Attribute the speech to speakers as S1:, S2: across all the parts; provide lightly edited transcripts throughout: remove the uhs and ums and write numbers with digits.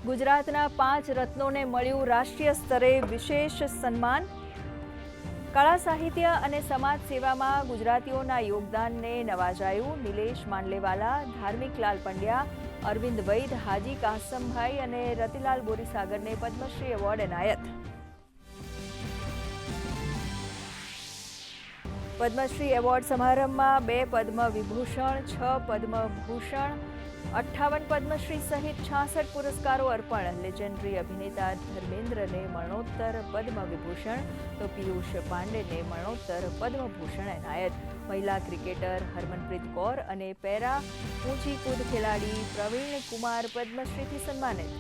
S1: ગુજરાતના 5 રત્નોને મળ્યું રાષ્ટ્રીય સ્તરે વિશેષ સન્માન। કળા સાહિત્ય અને સમાજ સેવામાં ગુજરાતીઓના યોગદાનને નવાજાયું। નિલેશ માંડલેવાલા, ધાર્મિક લાલ પંડ્યા, અરવિંદ વૈદ, હાજી કાસમભાઈ અને રતિલાલ બોરીસાગરને પદ્મશ્રી એવોર્ડ એનાયત। પદ્મશ્રી એવોર્ડ સમારંભમાં 2 પદ્મ વિભૂષણ, 6 પદ્મભૂષણ, 58 પદ્મશ્રી સહિત 66 પુરસ્કારો અર્પણ। લેજેન્ડરી અભિનેતા ધર્મેન્દ્રને મરણોત્તર પદ્મ વિભૂષણ તો પિયુષ પાંડેને મરણોત્તર પદ્મભૂષણ એનાયત। મહિલા ક્રિકેટર હરમનપ્રીત કૌર અને પેરા ઊંચી કૂદ ખેલાડી પ્રવીણ કુમાર પદ્મશ્રીથી સન્માનિત।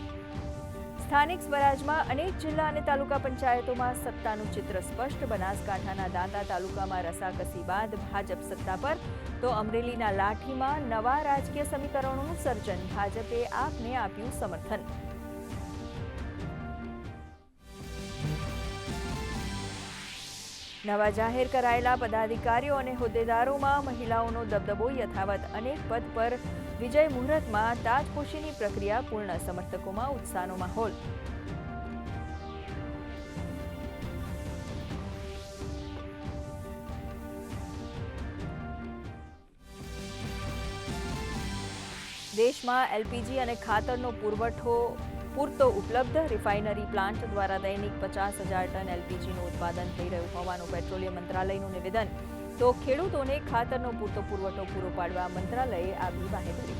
S1: સ્થાનિક સ્વરાજમાં અનેક જિલ્લા અને તાલુકા પંચાયતોમાં સત્તાનું ચિત્ર સ્પષ્ટ। બનાસકાંઠાના દાંતા તાલુકામાં રસાકસી બાદ ભાજપ સત્તા પર તો અમરેલીના લાઠીમાં નવા રાજકીય સમીકરણોનું સર્જન। ભાજપે આપને આપ્યું સમર્થન। નવા જાહેર કરાયેલા પદાધિકારીઓ અને હોદ્દેદારોમાં મહિલાઓનો દબદબો યથાવત। અનેક પદ પર વિજય મુહૂર્તમાં તાજપોશીની પ્રક્રિયા પૂર્ણ। સમર્થકોમાં ઉત્સાહનો માહોલ। દેશમાં એલપીજી અને ખાતરનો પુરવઠો પૂરતો ઉપલબ્ધ। રિફાઇનરી પ્લાન્ટ દ્વારા દૈનિક 50,000 ટન એલપીજીનું ઉત્પાદન થઈ રહ્યું હોવાનું પેટ્રોલિયમ મંત્રાલયનું નિવેદન। તો ખેડૂતોને ખાતરનો પૂરતો પુરવઠો પૂરો પાડવા મંત્રાલયે આપી બાહેધરી।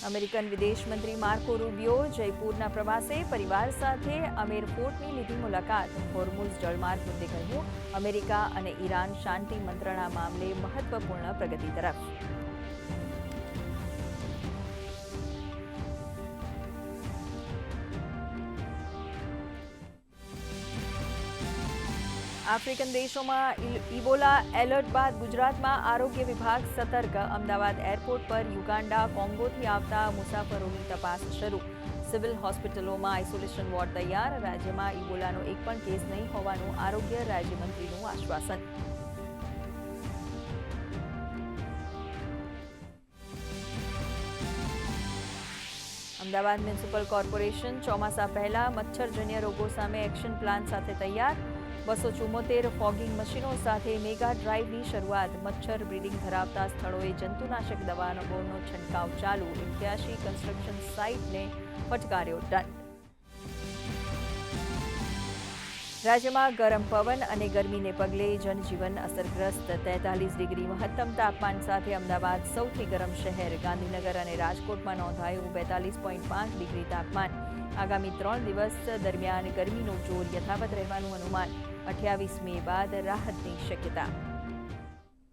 S1: અમેરિકન વિદેશ મંત્રી માર્કો રૂબિયો જયપુરના પ્રવાસે પરિવાર સાથે અમેર ફોર્ટની લીધી મુલાકાત। હોર્મુઝ જળમાર્ગ મુદ્દે કહ્યું, અમેરિકા અને ઈરાન શાંતિ મંત્રણા મામલે મહત્વપૂર્ણ પ્રગતિ તરફ। આફ્રિકન દેશોમાં ઇબોલા એલર્ટ બાદ ગુજરાતમાં આરોગ્ય વિભાગ સતર્ક। અમદાવાદ એરપોર્ટ પર યુગાન્ડા, કોંગોથી આવતા મુસાફરોની તપાસ શરૂ। સિવિલ હોસ્પિટલોમાં આઇસોલેશન વોર્ડ તૈયાર। રાજ્યમાં ઇબોલાનો એક પણ કેસ નહીં હોવાનું આરોગ્ય રાજ્યમંત્રીનું આશ્વાસન। અમદાવાદ મ્યુનિસિપલ કોર્પોરેશન ચોમાસા પહેલા મચ્છરજન્ય રોગો સામે એક્શન પ્લાન સાથે તૈયાર। 274 ફોગિંગ મશીનો સાથે મેગા ડ્રાઇવની શરૂઆત। મચ્છર બ્રીડિંગ ધરાવતા સ્થળોએ જંતુનાશક દવાનો છંટકાવ ચાલુ। 81 કન્સ્ટ્રક્શન સાઇટને ફટકાર્યો દંડ। રાજ્યમાં ગરમ પવન અને ગરમીને પગલે જનજીવન અસરગ્રસ્ત। 43 ડિગ્રી મહત્તમ તાપમાન સાથે અમદાવાદ સૌથી ગરમ શહેર। ગાંધીનગર અને રાજકોટમાં નોંધાયું 42.5 ડિગ્રી તાપમાન। આગામી 3 દિવસ દરમિયાન ગરમીનું જોર યથાવત રહેવાનું અનુમાન। 28 મે બાદ રાહતની શક્યતા।